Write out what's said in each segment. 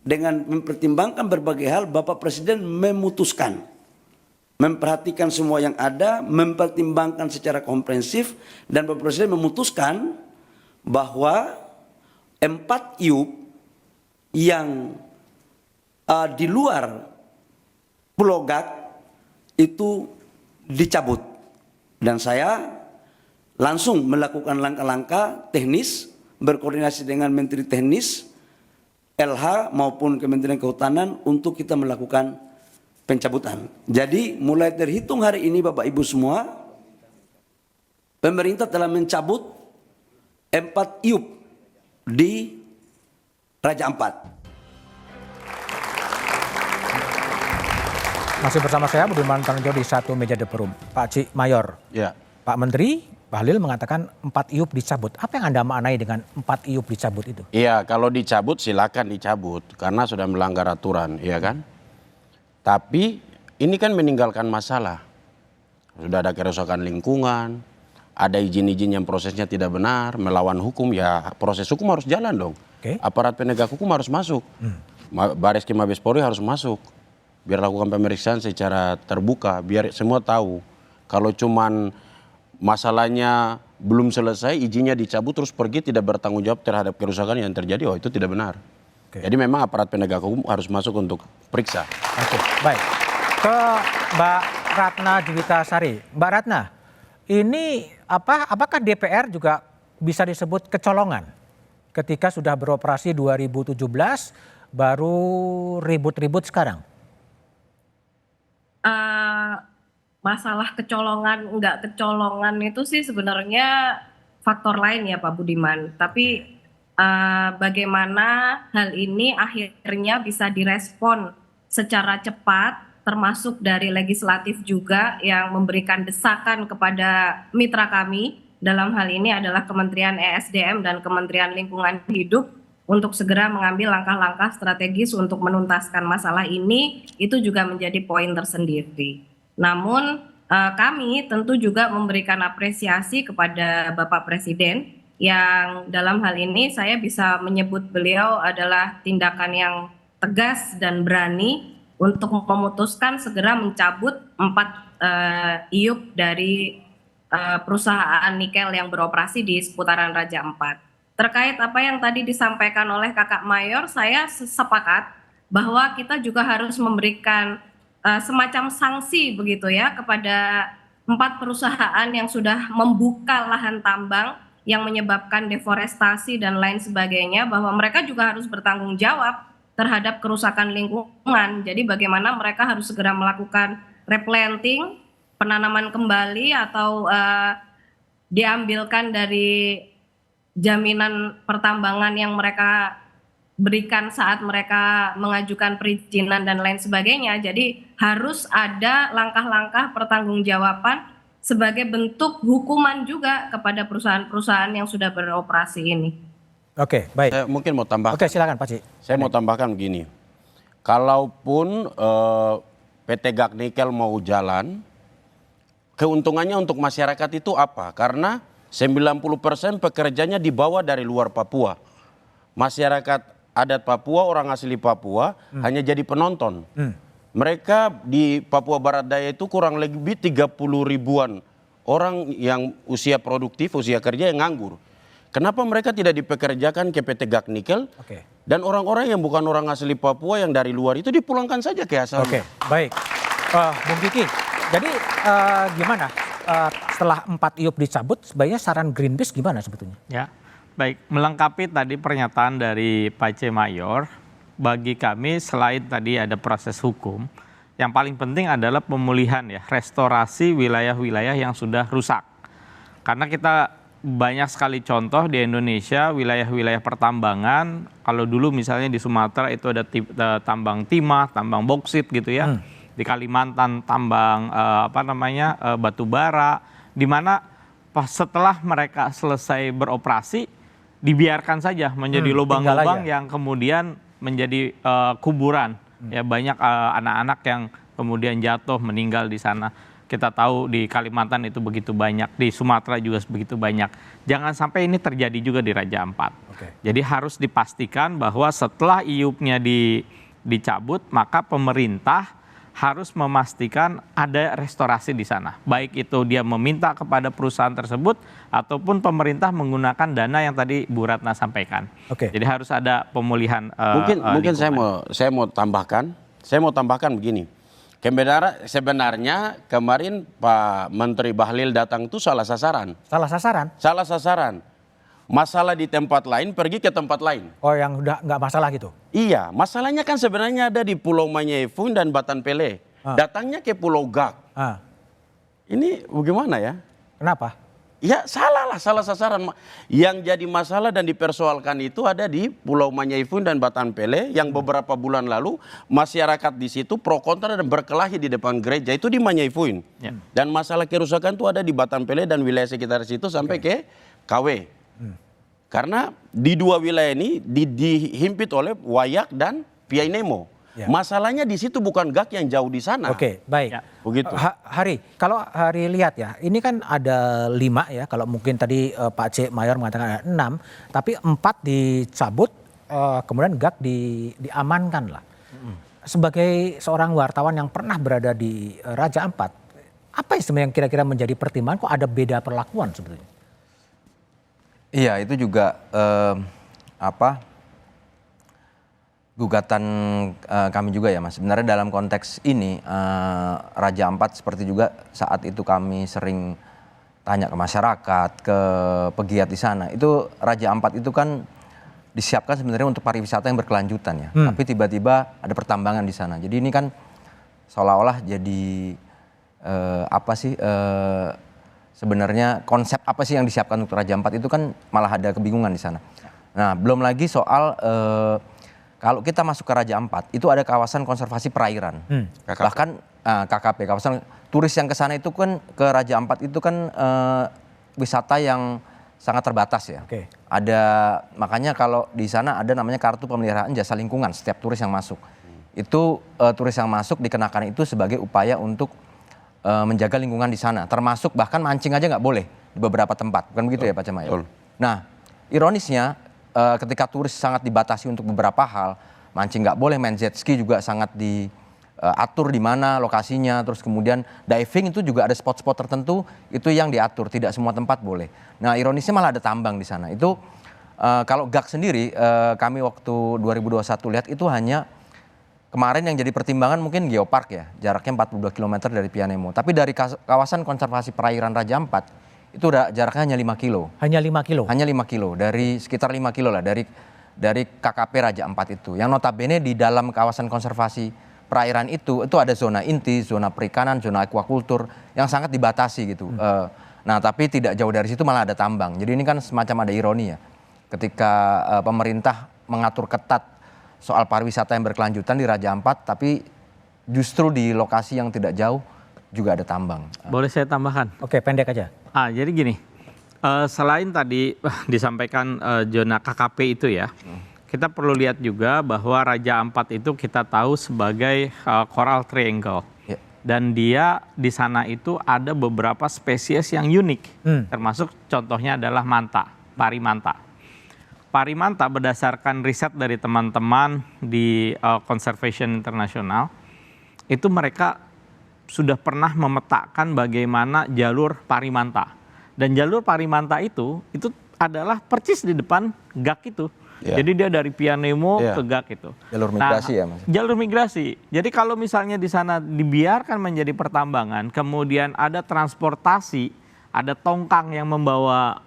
dengan mempertimbangkan berbagai hal, Bapak Presiden memutuskan, memperhatikan semua yang ada, mempertimbangkan secara komprehensif, dan Bapak Presiden memutuskan bahwa 4 IUP yang di luar Pulau Gak itu dicabut. Dan saya langsung melakukan langkah-langkah teknis, berkoordinasi dengan Menteri Teknis, LH maupun Kementerian Kehutanan untuk kita melakukan pencabutan. Jadi mulai terhitung hari ini Bapak Ibu semua, pemerintah telah mencabut 4 IUP di Raja Ampat. Masih bersama saya Budiman Tanjo di satu meja The Forum. Pak Cik Mayor, ya. Pak Menteri Bahlil mengatakan 4 IUP dicabut. Apa yang Anda maknai dengan 4 IUP dicabut itu? Iya, kalau dicabut silakan dicabut karena sudah melanggar aturan, ya kan? Tapi ini kan meninggalkan masalah. Sudah ada kerusakan lingkungan, ada izin-izin yang prosesnya tidak benar, melawan hukum, ya proses hukum harus jalan dong. Aparat penegak hukum harus masuk. Bareskrim Mabes Polri harus masuk. Biar lakukan pemeriksaan secara terbuka, biar semua tahu. Kalau cuman masalahnya belum selesai, izinnya dicabut terus pergi tidak bertanggung jawab terhadap kerusakan yang terjadi, oh itu tidak benar. Jadi memang aparat penegak hukum harus masuk untuk periksa. Baik. Ke Mbak Ratna Juwitasari. Mbak Ratna, ini apakah DPR juga bisa disebut kecolongan? Ketika sudah beroperasi 2017, baru ribut-ribut sekarang? Masalah kecolongan enggak kecolongan itu sih sebenarnya faktor lain ya Pak Budiman. Tapi bagaimana hal ini akhirnya bisa direspon secara cepat, termasuk dari legislatif juga yang memberikan desakan kepada mitra kami, dalam hal ini adalah Kementerian ESDM dan Kementerian Lingkungan Hidup, untuk segera mengambil langkah-langkah strategis untuk menuntaskan masalah ini, itu juga menjadi poin tersendiri. Namun kami tentu juga memberikan apresiasi kepada Bapak Presiden yang dalam hal ini saya bisa menyebut beliau adalah tindakan yang tegas dan berani untuk memutuskan segera mencabut 4 IUP dari perusahaan nikel yang beroperasi di seputaran Raja Ampat. Terkait apa yang tadi disampaikan oleh Kakak Mayor, saya sepakat bahwa kita juga harus memberikan semacam sanksi begitu ya kepada 4 perusahaan yang sudah membuka lahan tambang yang menyebabkan deforestasi dan lain sebagainya, bahwa mereka juga harus bertanggung jawab terhadap kerusakan lingkungan. Jadi bagaimana mereka harus segera melakukan replanting, penanaman kembali, atau diambilkan dari jaminan pertambangan yang mereka berikan saat mereka mengajukan perizinan dan lain sebagainya. Jadi harus ada langkah-langkah pertanggungjawaban sebagai bentuk hukuman juga kepada perusahaan-perusahaan yang sudah beroperasi ini. Oke, baik. Saya mungkin mau tambah. Oke, silakan Pak Cik. Saya mau tambahkan begini. Kalaupun PT Gak Nikel mau jalan, keuntungannya untuk masyarakat itu apa? Karena 90% pekerjanya dibawa dari luar Papua. Masyarakat adat Papua, orang asli Papua hanya jadi penonton. Mereka di Papua Barat Daya itu kurang lebih 30 ribuan orang yang usia produktif, usia kerja yang nganggur. Kenapa mereka tidak dipekerjakan ke PT Gak Nikel? Dan orang-orang yang bukan orang asli Papua yang dari luar itu dipulangkan saja ke asalnya. Baik. Bung Kiki, jadi gimana setelah 4 IUP dicabut, sebenarnya saran Greenpeace gimana sebetulnya? Ya. Baik, melengkapi tadi pernyataan dari Pak C. Mayor, bagi kami selain tadi ada proses hukum, yang paling penting adalah pemulihan ya, restorasi wilayah-wilayah yang sudah rusak. Karena kita banyak sekali contoh di Indonesia, wilayah-wilayah pertambangan, kalau dulu misalnya di Sumatera itu ada tambang timah, tambang boksit gitu ya, di Kalimantan tambang batu bara, di mana setelah mereka selesai beroperasi, dibiarkan saja menjadi lubang-lubang yang kemudian menjadi kuburan. Ya banyak anak-anak yang kemudian jatuh meninggal di sana. Kita tahu di Kalimantan itu begitu banyak, di Sumatera juga begitu banyak. Jangan sampai ini terjadi juga di Raja Ampat. Jadi harus dipastikan bahwa setelah IUP-nya dicabut, maka pemerintah harus memastikan ada restorasi di sana. Baik itu dia meminta kepada perusahaan tersebut ataupun pemerintah menggunakan dana yang tadi Bu Ratna sampaikan. Jadi harus ada pemulihan. Mungkin saya mau tambahkan begini. Sebenarnya kemarin Pak Menteri Bahlil datang itu salah sasaran. Salah sasaran? Salah sasaran. Masalah di tempat lain, pergi ke tempat lain. Oh, yang udah nggak masalah gitu? Iya, masalahnya kan sebenarnya ada di Pulau Manyefun dan Batan Pele. Datangnya ke Pulau Gak. Ini bagaimana ya? Kenapa? Ya salah sasaran. Yang jadi masalah dan dipersoalkan itu ada di Pulau Manyefun dan Batan Pele yang beberapa bulan lalu masyarakat di situ pro kontra dan berkelahi di depan gereja itu di Manyefun. Dan masalah kerusakan itu ada di Batan Pele dan wilayah sekitar situ sampai ke KW. Karena di dua wilayah ini dihimpit oleh Wayak dan Piai Nemo. Masalahnya di situ bukan Gak yang jauh di sana. Oke, baik. Begitu. Hari, kalau Hari lihat ya, ini kan ada 5 ya, kalau mungkin tadi Pak C. Mayor mengatakan ada 6, tapi 4 dicabut, kemudian Gak diamankan lah. Sebagai seorang wartawan yang pernah berada di Raja Ampat, apa yang kira-kira menjadi pertimbangan kok ada beda perlakuan sebetulnya? Iya, itu juga gugatan kami juga ya Mas. Sebenarnya dalam konteks ini Raja Ampat seperti juga saat itu kami sering tanya ke masyarakat, ke pegiat di sana. Itu Raja Ampat itu kan disiapkan sebenarnya untuk pariwisata yang berkelanjutan ya. Tapi tiba-tiba ada pertambangan di sana. Jadi ini kan seolah-olah jadi sebenarnya konsep apa sih yang disiapkan untuk Raja Ampat itu kan malah ada kebingungan di sana. Nah, belum lagi soal kalau kita masuk ke Raja Ampat itu ada kawasan konservasi perairan. Bahkan KKP, kawasan turis yang ke sana itu kan ke Raja Ampat itu kan wisata yang sangat terbatas ya. Ada makanya kalau di sana ada namanya kartu pemeliharaan jasa lingkungan setiap turis yang masuk. Itu turis yang masuk dikenakan itu sebagai upaya untuk menjaga lingkungan di sana, termasuk bahkan mancing aja nggak boleh di beberapa tempat, bukan begitu ya Pak Cemayo? Nah, ironisnya ketika turis sangat dibatasi untuk beberapa hal, mancing nggak boleh, main jet ski juga sangat diatur di mana lokasinya, terus kemudian diving itu juga ada spot-spot tertentu itu yang diatur, tidak semua tempat boleh. Nah, ironisnya malah ada tambang di sana. Itu kalau Gak sendiri, kami waktu 2021 lihat itu hanya kemarin yang jadi pertimbangan mungkin Geopark ya, jaraknya 42 km dari Piai Nemo. Tapi dari kawasan konservasi perairan Raja Ampat, itu udah jaraknya hanya 5 kilo. Hanya 5 kilo? Hanya 5 kilo, dari sekitar 5 kilo lah, dari KKP Raja Ampat itu. Yang notabene di dalam kawasan konservasi perairan itu ada zona inti, zona perikanan, zona aquacultur, yang sangat dibatasi gitu. Nah tapi tidak jauh dari situ malah ada tambang. Jadi ini kan semacam ada ironi ya. Ketika pemerintah mengatur ketat soal pariwisata yang berkelanjutan di Raja Ampat, tapi justru di lokasi yang tidak jauh juga ada tambang. Boleh saya tambahkan? Oke, pendek aja. Jadi gini, selain tadi disampaikan zona KKP itu ya, kita perlu lihat juga bahwa Raja Ampat itu kita tahu sebagai Coral Triangle. Dan dia di sana itu ada beberapa spesies yang unik, termasuk contohnya adalah manta, parimanta. Parimanta berdasarkan riset dari teman-teman di Conservation International, itu mereka sudah pernah memetakan bagaimana jalur parimanta. Dan jalur parimanta itu adalah persis di depan Gak itu. Jadi dia dari Piai Nemo ke Gak itu. Jalur migrasi ya Mas? Jalur migrasi. Jadi kalau misalnya di sana dibiarkan menjadi pertambangan, kemudian ada transportasi, ada tongkang yang membawa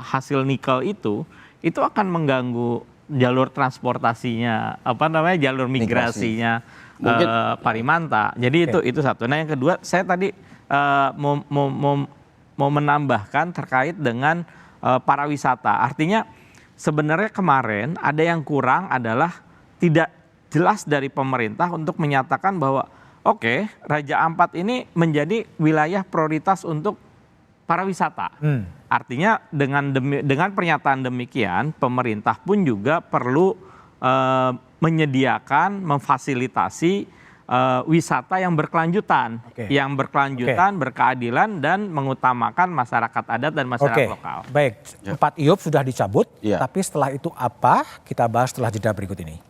hasil nikel itu akan mengganggu jalur transportasinya, jalur migrasinya parimanta. Jadi itu satu. Nah yang kedua, saya tadi mau menambahkan terkait dengan pariwisata. Artinya sebenarnya kemarin ada yang kurang adalah tidak jelas dari pemerintah untuk menyatakan bahwa Raja Ampat ini menjadi wilayah prioritas untuk pariwisata. Artinya dengan pernyataan demikian, pemerintah pun juga perlu menyediakan, memfasilitasi wisata yang berkelanjutan, Oke. berkeadilan dan mengutamakan masyarakat adat dan masyarakat Oke, lokal. baik. 4 IUP sudah dicabut, Ya. tapi setelah itu apa? Kita bahas setelah jeda berikut ini.